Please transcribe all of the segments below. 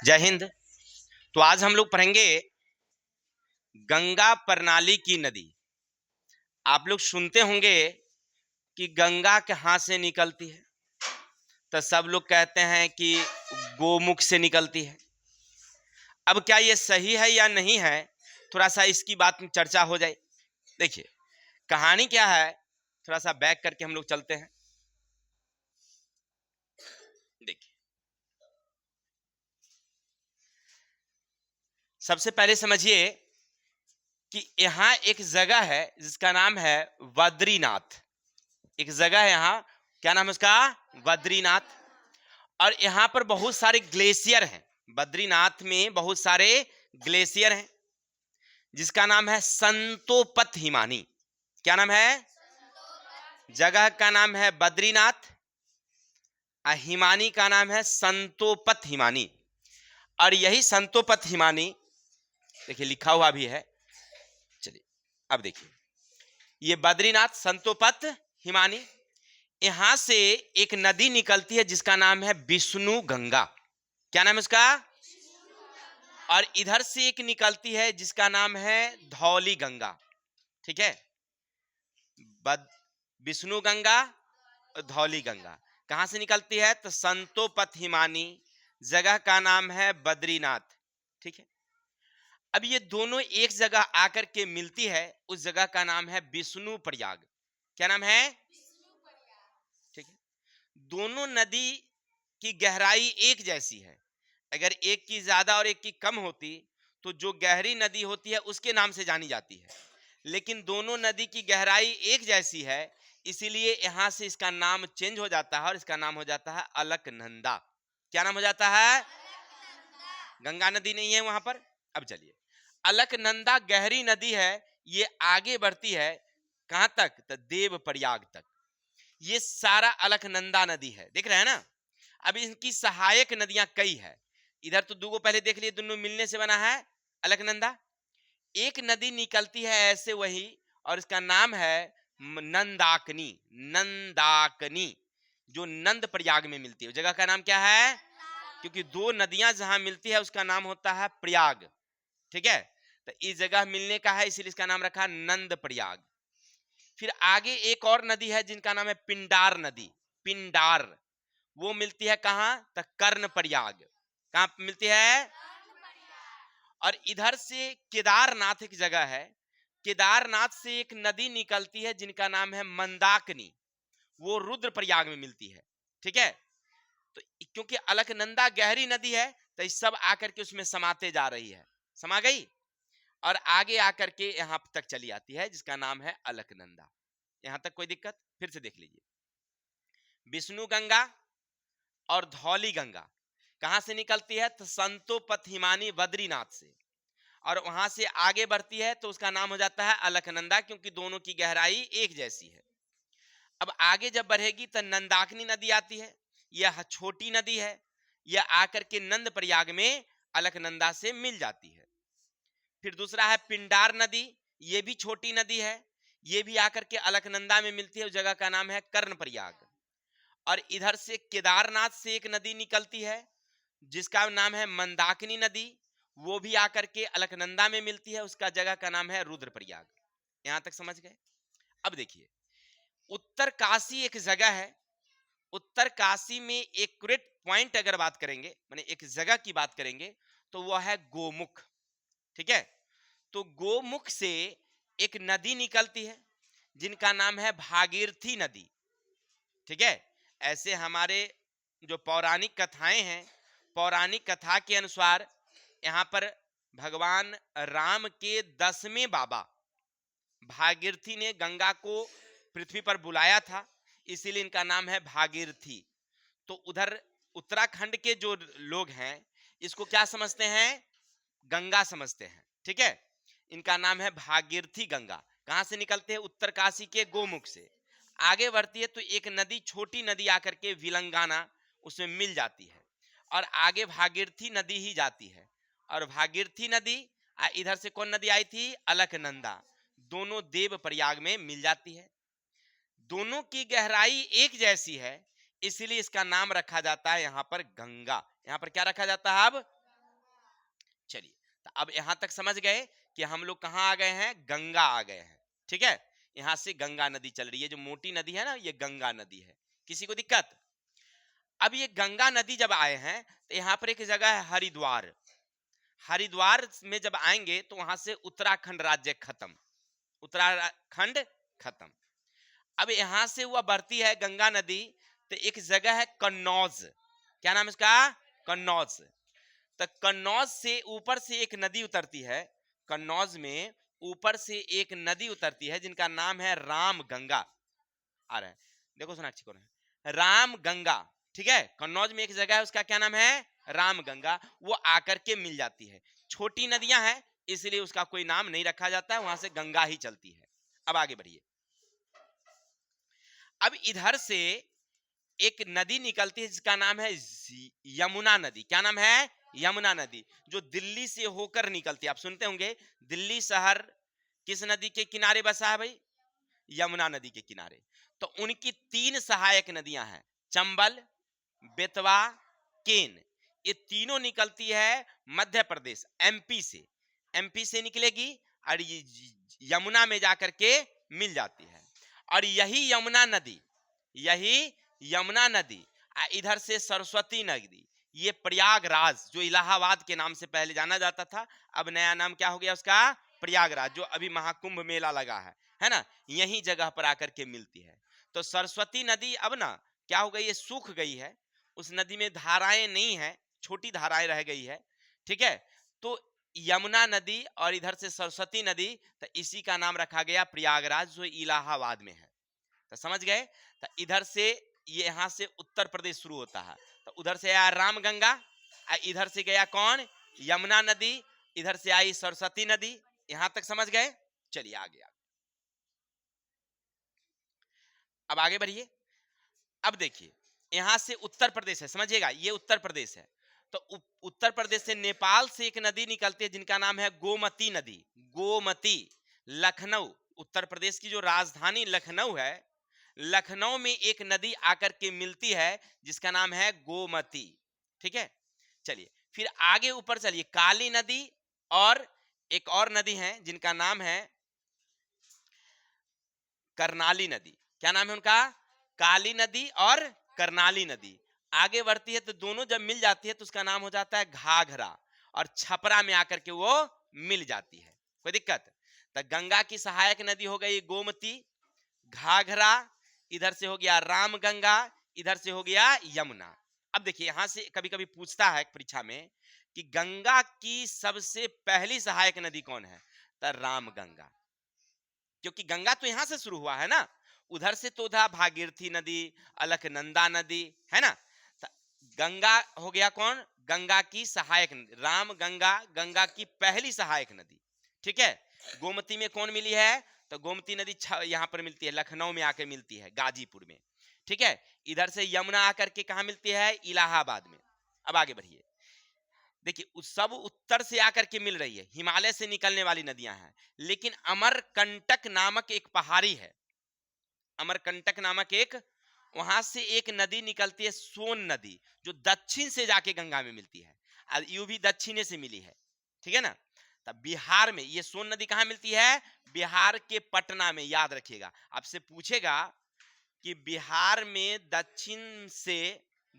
जय हिंद। तो आज हम लोग पढ़ेंगे गंगा प्रणाली की नदी। आप लोग सुनते होंगे कि गंगा कहाँ से निकलती है, तो सब लोग कहते हैं कि गोमुख से निकलती है। अब क्या ये सही है या नहीं है, थोड़ा सा इसकी बात में चर्चा हो जाए। देखिए कहानी क्या है, थोड़ा सा बैक करके हम लोग चलते हैं। देखिए सबसे पहले समझिए कि यहाँ एक जगह है जिसका नाम है बद्रीनाथ। एक जगह है यहाँ, क्या नाम है उसका? बद्रीनाथ। और यहाँ पर बहुत सारे ग्लेशियर हैं। बद्रीनाथ में बहुत सारे ग्लेशियर हैं जिसका नाम है संतोपत हिमानी। क्या नाम है? जगह का नाम है बद्रीनाथ, हिमानी का नाम है संतोपत हिमानी। और यही संतोपत हिमानी देखिए लिखा हुआ भी है। चलिए अब देखिए, ये बद्रीनाथ संतोपत हिमानी, यहां से एक नदी निकलती है जिसका नाम है विष्णु गंगा। क्या नाम है उसका? और इधर से एक निकलती है जिसका नाम है धौली गंगा। ठीक है, विष्णु गंगा, धौली गंगा कहां से निकलती है? तो संतोपत हिमानी, जगह का नाम है बद्रीनाथ। ठीक है, अब ये दोनों एक जगह आकर के मिलती है, उस जगह का नाम है विष्णु प्रयाग। क्या नाम है? ठीक है, दोनों नदी की गहराई एक जैसी है। अगर एक की ज्यादा और एक की कम होती तो जो गहरी नदी होती है उसके नाम से जानी जाती है, लेकिन दोनों नदी की गहराई एक जैसी है, इसीलिए यहां से इसका नाम चेंज हो जाता है और इसका नाम हो जाता है अलकनंदा। क्या नाम हो जाता है? गंगा नदी नहीं है वहां पर। अब चलिए, अलकनंदा गहरी नदी है, ये आगे बढ़ती है कहां तक? तो देव प्रयाग तक। ये सारा अलकनंदा नदी है, देख रहे हैं ना। अब इनकी सहायक नदियां कई है। इधर तो दूगो पहले देख लिए, दोनों मिलने से बना है अलकनंदा। एक नदी निकलती है ऐसे वही, और इसका नाम है नंदाकनी। नंदाकनी जो नंद प्रयाग में मिलती है, जगह का नाम क्या है? क्योंकि दो नदियां जहां मिलती है उसका नाम होता है प्रयाग। ठीक है, तो इस जगह मिलने का है इसीलिए इसका नाम रखा नंद प्रयाग। फिर आगे एक और नदी है जिनका नाम है पिंडार नदी। पिंडार वो मिलती है कहां? तो कर्ण प्रयाग। कहां मिलती है? और इधर से केदारनाथ एक जगह है, केदारनाथ से एक नदी निकलती है जिनका नाम है मंदाकिनी, वो रुद्र प्रयाग में मिलती है। ठीक है, तो क्योंकि अलकनंदा गहरी नदी है तो इस सब आकर के उसमें समाते जा रही है, समा गई और आगे आकर के यहां तक चली आती है जिसका नाम है अलकनंदा। यहां तक कोई दिक्कत? फिर से देख लीजिए, विष्णु गंगा और धौली गंगा कहां से निकलती है? तो संतोपत हिमानी बद्रीनाथ से, और वहां से आगे बढ़ती है तो उसका नाम हो जाता है अलकनंदा, क्योंकि दोनों की गहराई एक जैसी है। अब आगे जब बढ़ेगी तो नंदाकिनी नदी आती है, यह छोटी नदी है, यह आकर के नंद प्रयाग में अलकनंदा से मिल जाती है। फिर दूसरा है पिंडार नदी, ये भी छोटी नदी है, ये भी आकर के अलकनंदा में मिलती है, उस जगह का नाम है कर्ण प्रयाग। और इधर से केदारनाथ से एक नदी निकलती है जिसका नाम है मंदाकिनी नदी, वो भी आकर के अलकनंदा में मिलती है, उसका जगह का नाम है रुद्रप्रयाग। यहां तक समझ गए? अब देखिए, उत्तर काशी एक जगह है, उत्तर काशी में एक्यूरेट पॉइंट अगर बात करेंगे, माने एक जगह की बात करेंगे, तो वह है गोमुख। ठीक है, तो गोमुख से एक नदी निकलती है जिनका नाम है भागीरथी नदी। ठीक है, ऐसे हमारे जो पौराणिक कथाएं हैं, पौराणिक कथा के अनुसार यहाँ पर भगवान राम के 10वें बाबा भागीरथी ने गंगा को पृथ्वी पर बुलाया था, इसीलिए इनका नाम है भागीरथी। तो उधर उत्तराखंड के जो लोग हैं इसको क्या समझते हैं? गंगा समझते हैं। ठीक है, इनका नाम है भागीरथी गंगा। कहां से निकलते हैं? उत्तर काशी के गोमुख से। आगे बढ़ती है तो एक नदी, छोटी नदी आकर के विलंगाना उसमें मिल जाती है, और आगे भागीरथी नदी ही जाती है। और भागीरथी नदी इधर से कौन नदी आई थी? अलकनंदा, दोनों देव प्रयाग में मिल जाती है। दोनों की गहराई एक जैसी है, इसलिए इसका नाम रखा जाता है यहां पर गंगा। यहां पर क्या रखा जाता है? अब चलिए, तो अब यहां तक समझ गए कि हम लोग कहाँ आ गए हैं, गंगा आ गए हैं। ठीक है, यहां से गंगा नदी चल रही है, जो मोटी नदी है ना, ये गंगा नदी है। किसी को दिक्कत? अब ये गंगा नदी जब आए हैं तो यहाँ पर एक जगह है हरिद्वार। हरिद्वार में जब आएंगे तो वहां से उत्तराखंड राज्य खत्म, उत्तराखंड खत्म। अब यहां से वह बढ़ती है गंगा नदी, तो एक जगह है कन्नौज। क्या नाम है इसका? कन्नौज। तो कन्नौज से ऊपर से एक नदी उतरती है, कन्नौज में ऊपर से एक नदी उतरती है जिनका नाम है राम गंगा। आ रहा है, देखो सोनाक्षी कौन है, राम गंगा। ठीक है, कन्नौज में एक जगह है, उसका क्या नाम है, राम गंगा। वो आकर के मिल जाती है। छोटी नदियां हैं इसलिए उसका कोई नाम नहीं रखा जाता है, वहां से गंगा ही चलती है। अब आगे बढ़िए। अब इधर से एक नदी निकलती है जिसका नाम है यमुना नदी। क्या नाम है? यमुना नदी, जो दिल्ली से होकर निकलती है। आप सुनते होंगे दिल्ली शहर किस नदी के किनारे बसा है भाई? यमुना नदी के किनारे। तो उनकी 3 सहायक नदियां हैं, चंबल, बेतवा, केन। ये तीनों निकलती है मध्य प्रदेश, एमपी से। एमपी से निकलेगी और ये यमुना में जाकर के मिल जाती है। और यही यमुना नदी इधर से सरस्वती नदी, ये प्रयागराज जो इलाहाबाद के नाम से पहले जाना जाता था, अब नया नाम क्या हो गया उसका? प्रयागराज, जो अभी महाकुंभ मेला लगा है ना, यही जगह पर आकर के मिलती है। तो सरस्वती नदी अब ना क्या हो गई है, सूख गई है। उस नदी में धाराएं नहीं है, छोटी धाराएं रह गई है। ठीक है, तो यमुना नदी और इधर से सरस्वती नदी, तो इसी का नाम रखा गया प्रयागराज, जो इलाहाबाद में है। तो समझ गए? तो इधर से ये यहां से उत्तर प्रदेश शुरू होता है, तो उधर से आया रामगंगा, इधर से गया कौन? यमुना नदी, इधर से आई सरस्वती नदी। यहां तक समझ गए? चलिए आगे अब आगे बढ़िए। अब देखिए, यहां से उत्तर प्रदेश है, समझिएगा, ये उत्तर प्रदेश है। तो उत्तर प्रदेश से नेपाल से एक नदी निकलती है जिनका नाम है गोमती नदी। गोमती, लखनऊ, उत्तर प्रदेश की जो राजधानी लखनऊ है, लखनऊ में एक नदी आकर के मिलती है जिसका नाम है गोमती। ठीक है, चलिए फिर आगे ऊपर चलिए, काली नदी और एक और नदी है जिनका नाम है करनाली नदी। क्या नाम है उनका? काली नदी और करनाली नदी। आगे बढ़ती है तो दोनों जब मिल जाती है तो उसका नाम हो जाता है घाघरा, और छपरा में आकर के वो मिल जाती है। कोई दिक्कत? तो गंगा की सहायक नदी हो गई गोमती, घाघरा, इधर से हो गया रामगंगा, इधर से हो गया यमुना। अब देखिए, यहां से कभी कभी पूछता है परीक्षा में कि गंगा की सबसे पहली सहायक नदी कौन है? तो रामगंगा, क्योंकि गंगा तो यहां से शुरू हुआ है ना, उधर से तो उधर भागीरथी नदी, अलकनंदा नदी है ना। तो गंगा हो गया कौन? गंगा की सहायक नदी, राम गंगा, गंगा की पहली सहायक नदी। ठीक है, गोमती में कौन मिली है? तो गोमती नदी यहां पर मिलती है, लखनऊ में आकर मिलती है, गाजीपुर में। ठीक है, इधर से यमुना आकर के कहा मिलती है? इलाहाबाद में। अब आगे बढ़िए, देखिए सब उत्तर से आकर के मिल रही है, हिमालय से निकलने वाली नदियां हैं। लेकिन अमरकंटक नामक एक पहाड़ी है, अमरकंटक नामक एक, वहां से एक नदी निकलती है, सोन नदी, जो दक्षिण से जाके गंगा में मिलती है, और यूं भी दक्षिणे से मिली है। ठीक है ना। तब बिहार में ये सोन नदी कहां मिलती है? बिहार के पटना में। याद रखिएगा, आपसे पूछेगा कि बिहार में दक्षिण से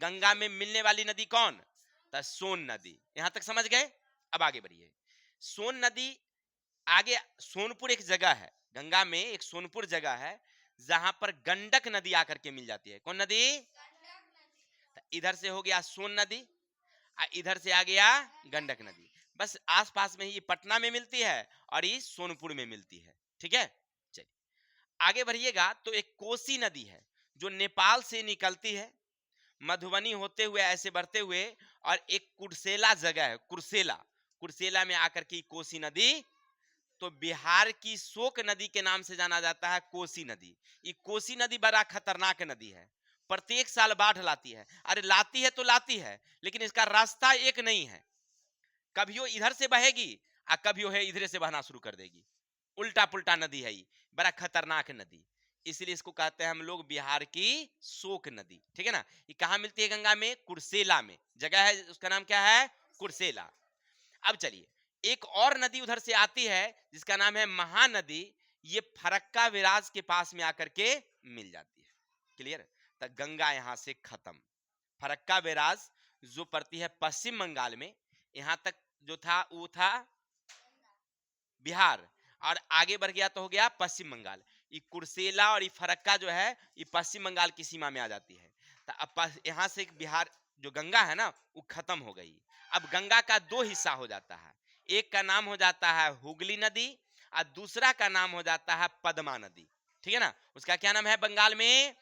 गंगा में मिलने वाली नदी कौन? तो सोन नदी। यहां तक समझ गए? अब आगे बढ़िए। सोन नदी आगे, सोनपुर एक जगह है, गंगा में एक सोनपुर जगह है जहां पर गंडक नदी आकर के मिल जाती है। कौन नदी? तो इधर से हो गया सोन नदी, इधर से आ गया गंडक नदी। बस आसपास में ही पटना में मिलती है और ये सोनपुर में मिलती है। ठीक है, चलिए आगे बढ़िएगा। तो एक कोसी नदी है जो नेपाल से निकलती है, मधुबनी होते हुए ऐसे बढ़ते हुए, और एक कुर्सेला जगह है, कुर्सेला, कुर्सेला में आकर की कोसी नदी। तो बिहार की शोक नदी के नाम से जाना जाता है कोसी नदी। ये कोसी नदी बड़ा खतरनाक नदी है, प्रत्येक साल बाढ़ लाती है। अरे लाती है तो लाती है, लेकिन इसका रास्ता एक नहीं है, कभी वो इधर से बहेगी और कभी वो है इधर से बहना शुरू कर देगी। उल्टा पुल्टा नदी है, ये बड़ा खतरनाक नदी, इसलिए इसको कहते हैं हम लोग बिहार की शोक नदी। ठीक है ना। ये कहाँ मिलती है? गंगा में, कुर्सेला में जगह है, उसका नाम क्या है? कुर्सेला। अब चलिए, एक और नदी उधर से आती है जिसका नाम है महानदी। ये फरक्का विराज के पास में आकर के मिल जाती है। क्लियर? तो गंगा यहां से खत्म। फरक्का बैराज जो पड़ती है पश्चिम बंगाल में, यहां तक जो था वो था बिहार, और आगे बढ़ गया तो हो गया पश्चिम बंगाल। ये कुर्सेला और ये फरक्का जो है ये पश्चिम बंगाल की सीमा में आ जाती है। तो अब यहाँ से बिहार जो गंगा है ना वो खत्म हो गई। अब गंगा का दो हिस्सा हो जाता है, एक का नाम हो जाता है हुगली नदी और दूसरा का नाम हो जाता है पद्मा नदी। ठीक है ना? उसका क्या नाम है बंगाल में?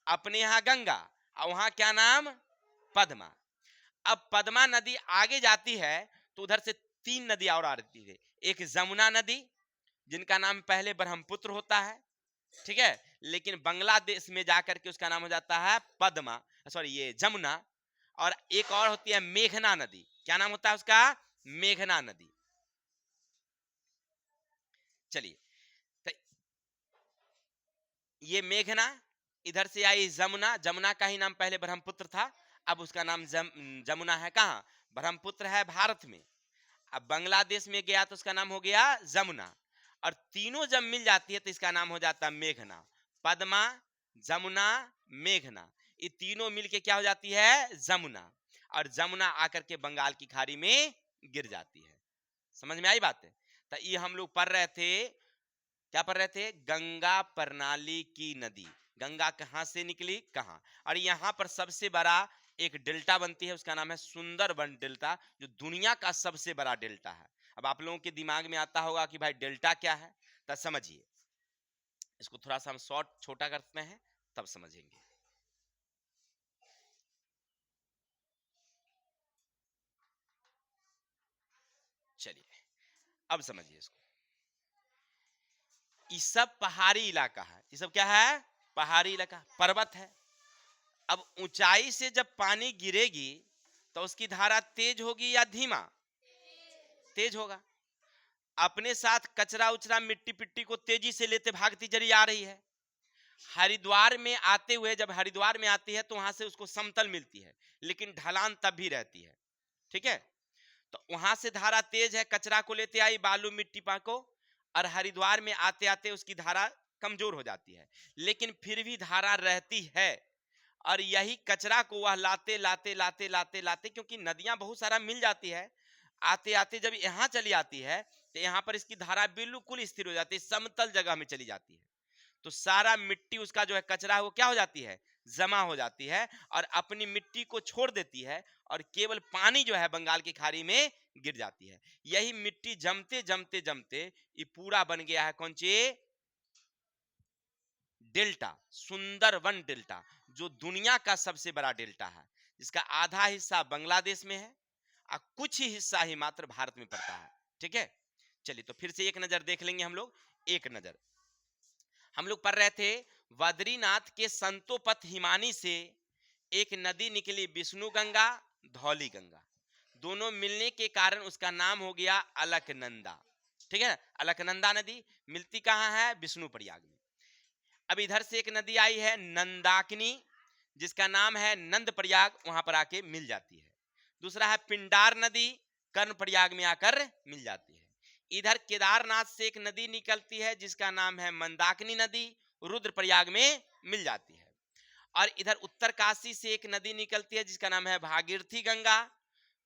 अपने यहाँ गंगा, और वहां क्या नाम? पद्मा। अब पद्मा नदी आगे जाती है तो उधर से तीन नदी और आती है। एक जमुना नदी जिनका नाम पहले ब्रह्मपुत्र होता है, ठीक है, लेकिन बांग्लादेश में जाकर के उसका नाम हो जाता है पद्मा, सॉरी ये जमुना। और एक और होती है मेघना नदी। क्या नाम होता है उसका? मेघना नदी। चलिए, तो ये मेघना, इधर से आई जमुना। जमुना का ही नाम पहले ब्रह्मपुत्र था, अब उसका नाम जमुना है। कहाँ? ब्रह्मपुत्र है भारत में, अब बांग्लादेश में गया तो उसका नाम हो गया जमुना। और तीनों जब मिल जाती है तो इसका नाम हो जाता है मेघना। पद्मा, जमुना, मेघना, ये तीनों मिलके क्या हो जाती है? जमुना। और जमुना आकर के बंगाल की खाड़ी में गिर जाती है। समझ में आई बात है? तो ये हम लोग पढ़ रहे थे, क्या पढ़ रहे थे? गंगा प्रणाली की नदी। गंगा कहां से निकली, कहां। और यहां पर सबसे बड़ा एक डेल्टा बनती है, उसका नाम है सुंदरबन डेल्टा, जो दुनिया का सबसे बड़ा डेल्टा है। अब आप लोगों के दिमाग में आता होगा कि भाई डेल्टा क्या है, तो समझिए, इसको थोड़ा सा हम शॉर्ट छोटा करते हैं तब समझेंगे। चलिए, अब समझिए इसको। ये सब पहाड़ी इलाका है, ये सब क्या है? पहाड़ी इलाका, पर्वत है। अब ऊंचाई से जब पानी गिरेगी तो उसकी धारा तेज होगी या धीमा? तेज होगा। अपने साथ कचरा उचरा मिट्टी पिट्टी को तेजी से लेते भागती चली आ रही है। हरिद्वार में आते हुए, जब हरिद्वार में आती है तो वहां से उसको समतल मिलती है, लेकिन ढलान तब भी रहती है। ठीक है? तो वहां से धारा तेज है, कचरा को लेते आई, बालू मिट्टी पाको, और हरिद्वार में आते आते उसकी धारा कमजोर हो जाती है, लेकिन फिर भी धारा रहती है। और यही कचरा को वह लाते लाते लाते लाते लाते, क्योंकि नदियां बहुत सारा मिल जाती है, आते आते जब यहाँ चली आती है तो यहाँ पर इसकी धारा बिल्कुल स्थिर हो जाती है, समतल जगह में चली जाती है। तो सारा मिट्टी उसका जो है कचरा है वो क्या हो जाती है? जमा हो जाती है, और अपनी मिट्टी को छोड़ देती है, और केवल पानी जो है बंगाल की खाड़ी में गिर जाती है। यही मिट्टी जमते जमते जमते ये पूरा बन गया है कौन सी? डेल्टा, सुंदरवन डेल्टा, जो दुनिया का सबसे बड़ा डेल्टा है, जिसका आधा हिस्सा बांग्लादेश में है और कुछ ही हिस्सा ही मात्र भारत में पड़ता है। ठीक है? चलिए, तो फिर से एक नजर देख लेंगे हम लोग। एक नजर हम लोग पढ़ रहे थे, बद्रीनाथ के संतोपथ हिमानी से एक नदी निकली, विष्णु गंगा, धौली गंगा। दोनों मिलने के कारण उसका नाम हो गया अलकनंदा। ठीक है? अलकनंदा नदी मिलती कहाँ है? विष्णु प्रयाग में। अब इधर से एक नदी आई है नंदाकिनी, जिसका नाम है नंद प्रयाग, वहां पर आके मिल जाती है। दूसरा है पिंडार नदी, कर्ण प्रयाग में आकर मिल जाती है। इधर केदारनाथ से एक नदी निकलती है जिसका नाम है मंदाकिनी नदी, रुद्र प्रयाग में मिल जाती है। और इधर उत्तर काशी से एक नदी निकलती है जिसका नाम है भागीरथी गंगा,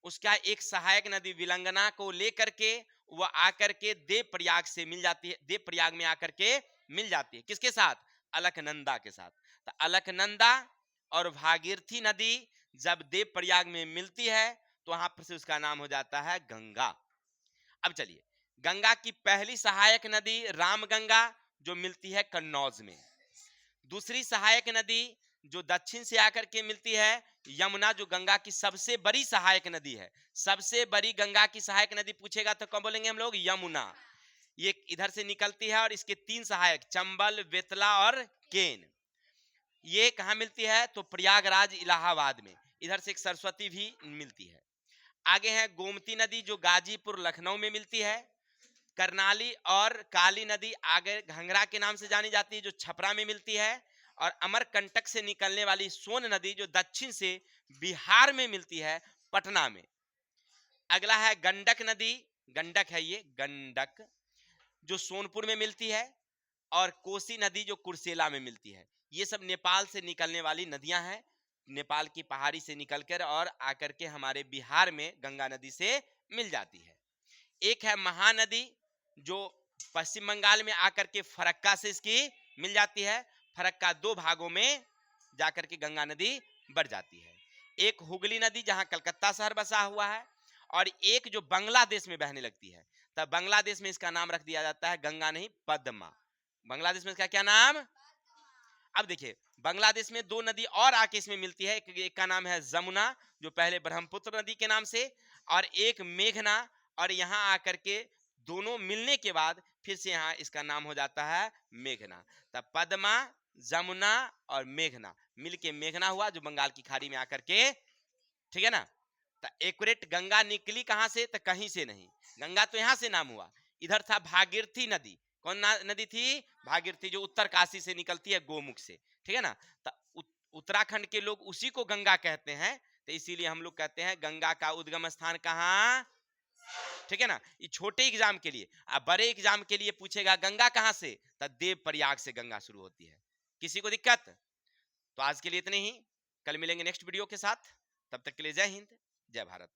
उसका एक सहायक नदी विलंगना को लेकर के वह आकर के देव प्रयाग से मिल जाती है, देव प्रयाग में आकर के मिल जाती है। किसके साथ? अलकनंदा के साथ। तो अलकनंदा और भागीरथी नदी जब देव प्रयाग में मिलती है तो वहां पर से उसका नाम हो जाता है गंगा। अब चलिए, गंगा की पहली सहायक नदी रामगंगा, जो मिलती है कन्नौज में। दूसरी सहायक नदी जो दक्षिण से आकर के मिलती है यमुना, जो गंगा की सबसे बड़ी सहायक नदी है। सबसे बड़ी गंगा की सहायक नदी पूछेगा तो कब बोलेंगे हम लोग? यमुना। ये इधर से निकलती है और इसके तीन सहायक चंबल, बेतला और केन। ये कहाँ मिलती है? तो प्रयागराज इलाहाबाद में। इधर से एक सरस्वती भी मिलती है। आगे है गोमती नदी, जो गाजीपुर लखनऊ में मिलती है। करनाली और काली नदी आगे घंगरा के नाम से जानी जाती है, जो छपरा में मिलती है। और अमरकंटक से निकलने वाली सोन नदी, जो दक्षिण से बिहार में मिलती है, पटना में। अगला है गंडक नदी, गंडक है ये गंडक, जो सोनपुर में मिलती है, और कोसी नदी जो कुर्सेला में मिलती है। ये सब नेपाल से निकलने वाली नदियां हैं, नेपाल की पहाड़ी से निकलकर और आकर के हमारे बिहार में गंगा नदी से मिल जाती है। एक है महानदी, जो पश्चिम बंगाल में आकर के फरक्का से इसकी मिल जाती है, फरक्का दो भागों में जाकर के गंगा नदी बढ़ जाती है। एक हुगली नदी जहां कलकत्ता शहर बसा हुआ है, और एक जो बांग्लादेश में बहने लगती है, तब बांग्लादेश में इसका नाम रख दिया जाता है गंगा नहीं पद्मा। बांग्लादेश में इसका क्या नाम? अब देखिए बांग्लादेश में दो नदी और आके इसमें मिलती है, एक का नाम है जमुना, जो पहले ब्रह्मपुत्र नदी के नाम से, और एक मेघना, और यहाँ आकर के दोनों मिलने के बाद फिर से यहाँ इसका नाम हो जाता है मेघना। तब पद्मा, जमुना और मेघना मिलके मेघना हुआ, जो बंगाल की खाड़ी में आकर के, ठीक है ना। तो एक्यूरेट गंगा निकली कहां से? तो कहीं से नहीं, गंगा तो यहां से नाम हुआ। इधर था भागीरथी नदी, कौन नदी थी? भागीरथी, जो उत्तर काशी से निकलती है गोमुख से, ठीक है ना। तो उत्तराखंड के लोग उसी को गंगा कहते हैं, तो इसीलिए हम लोग कहते हैं गंगा का उद्गम स्थान कहाँ, ठीक है ना। ये छोटे एग्जाम के लिए, अब बड़े एग्जाम के लिए पूछेगा गंगा कहां से, तो देव प्रयाग से गंगा शुरू होती है। किसी को दिक्कत? तो आज के लिए इतने ही, कल मिलेंगे नेक्स्ट वीडियो के साथ, तब तक के लिए जय हिंद, जय भारत।